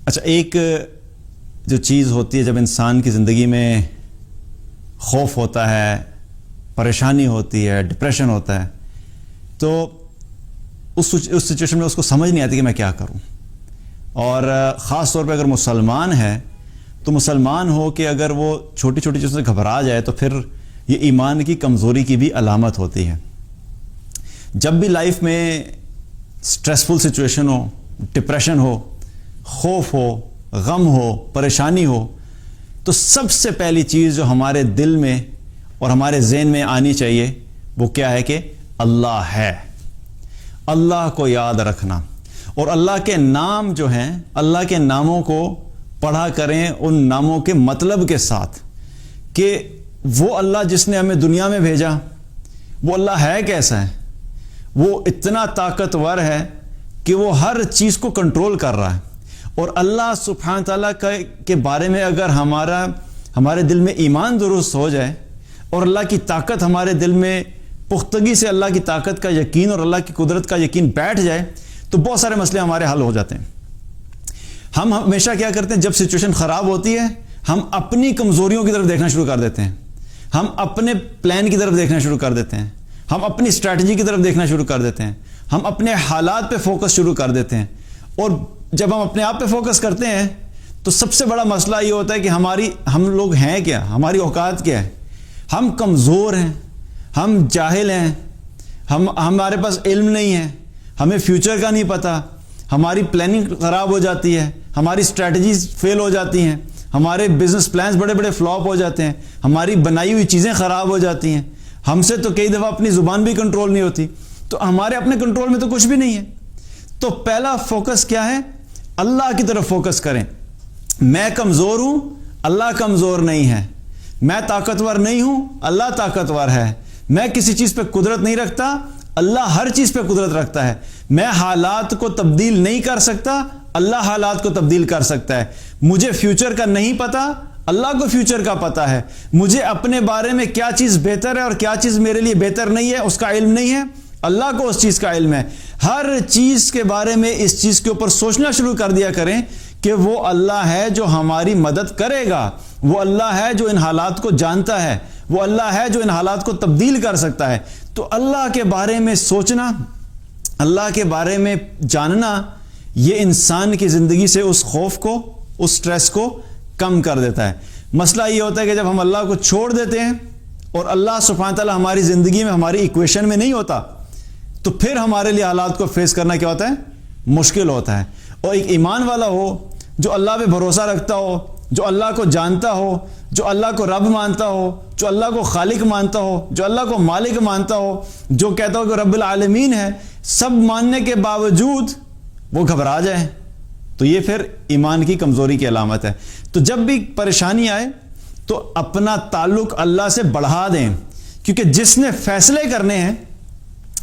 اچھا، ایک جو چیز ہوتی ہے جب انسان کی زندگی میں خوف ہوتا ہے، پریشانی ہوتی ہے، ڈپریشن ہوتا ہے، تو اس سچویشن میں اس کو سمجھ نہیں آتی کہ میں کیا کروں. اور خاص طور پہ اگر مسلمان ہے تو مسلمان ہو کہ اگر وہ چھوٹی چھوٹی چیزوں سے گھبرا جائے تو پھر یہ ایمان کی کمزوری کی بھی علامت ہوتی ہے. جب بھی لائف میں سٹریسفل سچویشن ہو، ڈپریشن ہو، خوف ہو، غم ہو، پریشانی ہو، تو سب سے پہلی چیز جو ہمارے دل میں اور ہمارے ذہن میں آنی چاہیے وہ کیا ہے کہ اللہ ہے. اللہ کو یاد رکھنا، اور اللہ کے نام جو ہیں، اللہ کے ناموں کو پڑھا کریں ان ناموں کے مطلب کے ساتھ کہ وہ اللہ جس نے ہمیں دنیا میں بھیجا وہ اللہ ہے کیسا ہے. وہ اتنا طاقتور ہے کہ وہ ہر چیز کو کنٹرول کر رہا ہے. اور اللہ سبحانہ تعالیٰ کے بارے میں اگر ہمارے دل میں ایمان درست ہو جائے اور اللہ کی طاقت ہمارے دل میں پختگی سے اللہ کی طاقت کا یقین اور اللہ کی قدرت کا یقین بیٹھ جائے تو بہت سارے مسئلے ہمارے حل ہو جاتے ہیں. ہم ہمیشہ کیا کرتے ہیں جب سچویشن خراب ہوتی ہے ہم اپنی کمزوریوں کی طرف دیکھنا شروع کر دیتے ہیں، ہم اپنے پلان کی طرف دیکھنا شروع کر دیتے ہیں، ہم اپنی اسٹریٹجی کی طرف دیکھنا شروع کر دیتے ہیں، ہم اپنے حالات پہ فوکس شروع کر دیتے ہیں. اور جب ہم اپنے آپ پہ فوکس کرتے ہیں تو سب سے بڑا مسئلہ یہ ہوتا ہے کہ ہم لوگ ہیں کیا، ہماری اوقات کیا ہے. ہم کمزور ہیں، ہم جاہل ہیں، ہمارے پاس علم نہیں ہے، ہمیں فیوچر کا نہیں پتہ، ہماری پلاننگ خراب ہو جاتی ہے، ہماری اسٹریٹجیز فیل ہو جاتی ہیں، ہمارے بزنس پلانز بڑے بڑے فلاپ ہو جاتے ہیں، ہماری بنائی ہوئی چیزیں خراب ہو جاتی ہیں، ہم سے تو کئی دفعہ اپنی زبان بھی کنٹرول نہیں ہوتی. تو ہمارے اپنے کنٹرول میں تو کچھ بھی نہیں ہے. تو پہلا فوکس کیا ہے؟ اللہ کی طرف فوکس کریں. میں کمزور ہوں، اللہ کمزور نہیں ہے. میں طاقتور نہیں ہوں، اللہ طاقتور ہے. میں کسی چیز پہ قدرت نہیں رکھتا، اللہ ہر چیز پہ قدرت رکھتا ہے. میں حالات کو تبدیل نہیں کر سکتا، اللہ حالات کو تبدیل کر سکتا ہے. مجھے فیوچر کا نہیں پتا، اللہ کو فیوچر کا پتا ہے. مجھے اپنے بارے میں کیا چیز بہتر ہے اور کیا چیز میرے لیے بہتر نہیں ہے اس کا علم نہیں ہے، اللہ کو اس چیز کا علم ہے. ہر چیز کے بارے میں اس چیز کے اوپر سوچنا شروع کر دیا کریں کہ وہ اللہ ہے جو ہماری مدد کرے گا، وہ اللہ ہے جو ان حالات کو جانتا ہے، وہ اللہ ہے جو ان حالات کو تبدیل کر سکتا ہے. تو اللہ کے بارے میں سوچنا، اللہ کے بارے میں جاننا، یہ انسان کی زندگی سے اس خوف کو، اس سٹریس کو کم کر دیتا ہے. مسئلہ یہ ہوتا ہے کہ جب ہم اللہ کو چھوڑ دیتے ہیں اور اللہ سبحانہ تعالیٰ ہماری زندگی میں ہماری ایکویشن میں نہیں ہوتا تو پھر ہمارے لیے حالات کو فیس کرنا کیا ہوتا ہے؟ مشکل ہوتا ہے. اور ایک ایمان والا ہو جو اللہ پہ بھروسہ رکھتا ہو، جو اللہ کو جانتا ہو، جو اللہ کو رب مانتا ہو، جو اللہ کو خالق مانتا ہو، جو اللہ کو مالک مانتا ہو، جو کہتا ہو کہ رب العالمین ہے، سب ماننے کے باوجود وہ گھبرا جائے تو یہ پھر ایمان کی کمزوری کی علامت ہے. تو جب بھی پریشانی آئے تو اپنا تعلق اللہ سے بڑھا دیں، کیونکہ جس نے فیصلے کرنے ہیں،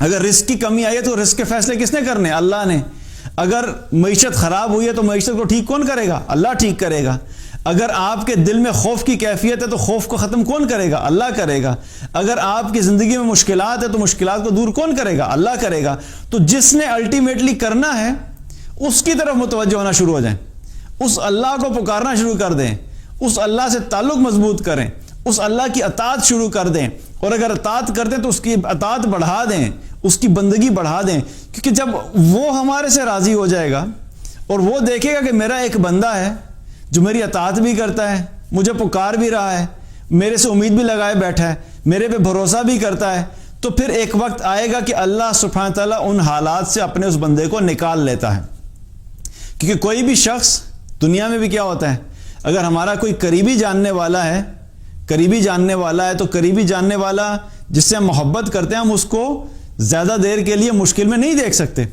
اگر رزق کی کمی آئی ہے تو رزق کے فیصلے کس نے کرنے؟ اللہ نے. اگر معیشت خراب ہوئی ہے تو معیشت کو ٹھیک کون کرے گا؟ اللہ ٹھیک کرے گا. اگر آپ کے دل میں خوف کی کیفیت ہے تو خوف کو ختم کون کرے گا؟ اللہ کرے گا. اگر آپ کی زندگی میں مشکلات ہے تو مشکلات کو دور کون کرے گا؟ اللہ کرے گا. تو جس نے الٹیمیٹلی کرنا ہے اس کی طرف متوجہ ہونا شروع ہو جائیں، اس اللہ کو پکارنا شروع کر دیں، اس اللہ سے تعلق مضبوط کریں، اس اللہ کی اطاعت شروع کر دیں. اور اگر اطاعت کرتے تو اس کی اطاعت بڑھا دیں، اس کی بندگی بڑھا دیں. کیونکہ جب وہ ہمارے سے راضی ہو جائے گا اور وہ دیکھے گا کہ میرا ایک بندہ ہے جو میری اطاعت بھی کرتا ہے، مجھے پکار بھی رہا ہے، میرے سے امید بھی لگائے بیٹھا ہے، میرے پہ بھروسہ بھی کرتا ہے، تو پھر ایک وقت آئے گا کہ اللہ سبحانہ تعالیٰ ان حالات سے اپنے اس بندے کو نکال لیتا ہے. کیونکہ کوئی بھی شخص دنیا میں بھی کیا ہوتا ہے، اگر ہمارا کوئی قریبی جاننے والا ہے تو قریبی جاننے والا جس سے ہم محبت کرتے ہیں ہم اس کو زیادہ دیر کے لیے مشکل میں نہیں دیکھ سکتے.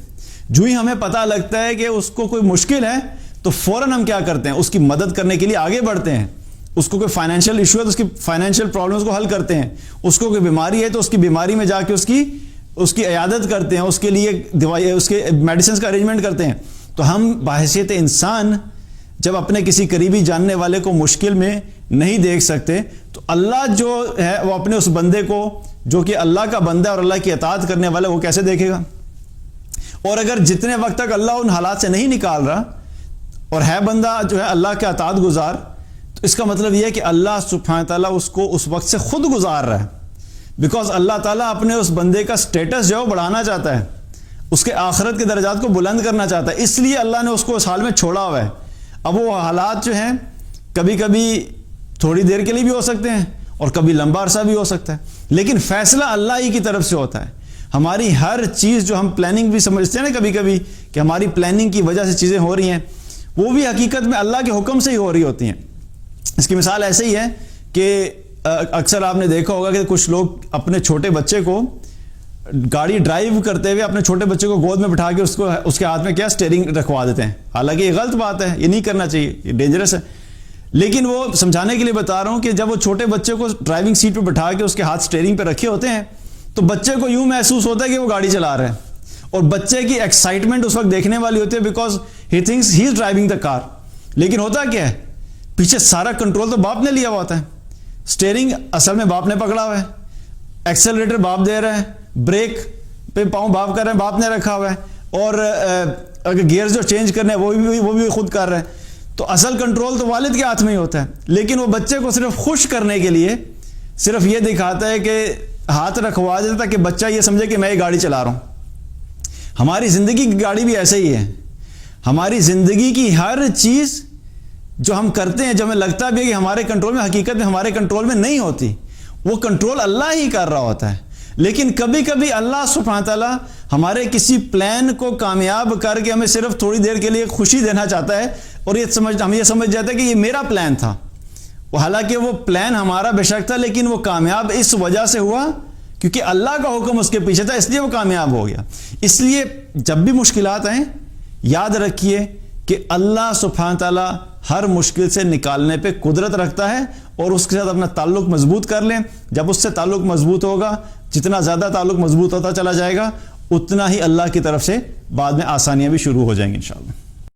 جو ہی ہمیں پتہ لگتا ہے کہ اس کو کوئی مشکل ہے تو فوراً ہم کیا کرتے ہیں؟ اس کی مدد کرنے کے لیے آگے بڑھتے ہیں. اس کو کوئی فائنینشیل ایشو ہے تو اس کی فائنینشیل پرابلمس کو حل کرتے ہیں. اس کو کوئی بیماری ہے تو اس کی بیماری میں جا کے اس کی عیادت کرتے ہیں، اس کے لیے دوائی، اس کے میڈیسنس کا ارینجمنٹ کرتے ہیں. تو ہم بحیثیت انسان جب اپنے کسی قریبی جاننے والے کو مشکل میں نہیں دیکھ سکتے تو اللہ جو ہے وہ اپنے اس بندے کو جو کہ اللہ کا بندہ اور اللہ کی اطاعت کرنے والا وہ کیسے دیکھے گا؟ اور اگر جتنے وقت تک اللہ ان حالات سے نہیں نکال رہا اور ہے بندہ جو ہے اللہ کے اطاعت گزار، تو اس کا مطلب یہ ہے کہ اللہ سبحانہ تعالیٰ اس کو اس وقت سے خود گزار رہا ہے، بیکاز اللہ تعالیٰ اپنے اس بندے کا سٹیٹس جو ہے وہ بڑھانا چاہتا ہے، اس کے آخرت کے درجات کو بلند کرنا چاہتا ہے، اس لیے اللہ نے اس کو اس حال میں چھوڑا ہوا ہے۔ اب وہ حالات جو ہیں کبھی کبھی تھوڑی دیر کے لیے بھی ہو سکتے ہیں اور کبھی لمبا عرصہ بھی ہو سکتا ہے، لیکن فیصلہ اللہ ہی کی طرف سے ہوتا ہے۔ ہماری ہر چیز جو ہم پلاننگ بھی سمجھتے ہیں نا کبھی کبھی کہ ہماری پلاننگ کی وجہ سے چیزیں ہو رہی ہیں، وہ بھی حقیقت میں اللہ کے حکم سے ہی ہو رہی ہوتی ہیں۔ اس کی مثال ایسے ہی ہے کہ اکثر آپ نے دیکھا ہوگا کہ کچھ لوگ اپنے چھوٹے بچے کو گاڑی ڈرائیو کرتے ہوئے اپنے چھوٹے بچے کو گود میں بٹھا کے اس کے ہاتھ میں کیا اسٹیئرنگ رکھوا دیتے ہیں، حالانکہ یہ غلط بات ہے، یہ نہیں کرنا چاہیے، یہ ڈینجرس ہے، لیکن وہ سمجھانے کے لیے بتا رہا ہوں کہ جب وہ چھوٹے بچے کو ڈرائیونگ سیٹ پہ بٹھا کے اس کے ہاتھ اسٹیئرنگ پہ رکھے ہوتے ہیں تو بچے کو یوں محسوس ہوتا ہے کہ وہ گاڑی چلا رہا ہے، اور بچے کی ایکسائٹمنٹ اس وقت دیکھنے والی ہوتی ہے because he thinks he is driving the car, لیکن ہوتا کیا ہے پیچھے سارا کنٹرول تو باپ نے لیا ہوا ہوتا ہے، اسٹیئرنگ اصل میں باپ نے پکڑا ہوا ہے، ایکسلریٹر باپ دے رہا ہے، بریک پہ پاؤں باپ کر رہے ہیں، باپ نے رکھا ہوا ہے، اور اگر گیئر جو چینج کرنے ہیں وہ بھی خود کر رہے ہیں، تو اصل کنٹرول تو والد کے ہاتھ میں ہی ہوتا ہے، لیکن وہ بچے کو صرف خوش کرنے کے لیے صرف یہ دکھاتا ہے کہ ہاتھ رکھوا دیتا کہ بچہ یہ سمجھے کہ میں یہ گاڑی چلا رہا ہوں۔ ہماری زندگی کی گاڑی بھی ایسے ہی ہے، ہماری زندگی کی ہر چیز جو ہم کرتے ہیں جو ہمیں لگتا بھی ہے کہ ہمارے کنٹرول میں، حقیقت میں ہمارے کنٹرول میں نہیں ہوتی، وہ کنٹرول اللہ ہی کر رہا ہوتا ہے، لیکن کبھی کبھی اللہ سبحانہ تعالیٰ ہمارے کسی پلان کو کامیاب کر کے ہمیں صرف تھوڑی دیر کے لیے خوشی دینا چاہتا ہے، اور ہم یہ سمجھ جاتے ہیں کہ یہ میرا پلان تھا، حالانکہ وہ پلان ہمارا بے شک تھا، لیکن وہ کامیاب اس وجہ سے ہوا کیونکہ اللہ کا حکم اس کے پیچھے تھا، اس لیے وہ کامیاب ہو گیا۔ اس لیے جب بھی مشکلات آئیں یاد رکھیے کہ اللہ سبحانہ تعالیٰ ہر مشکل سے نکالنے پہ قدرت رکھتا ہے، اور اس کے ساتھ اپنا تعلق مضبوط کر لیں۔ جب اس سے تعلق مضبوط ہوگا، جتنا زیادہ تعلق مضبوط ہوتا چلا جائے گا اتنا ہی اللہ کی طرف سے بعد میں آسانیاں بھی شروع ہو جائیں گی انشاءاللہ۔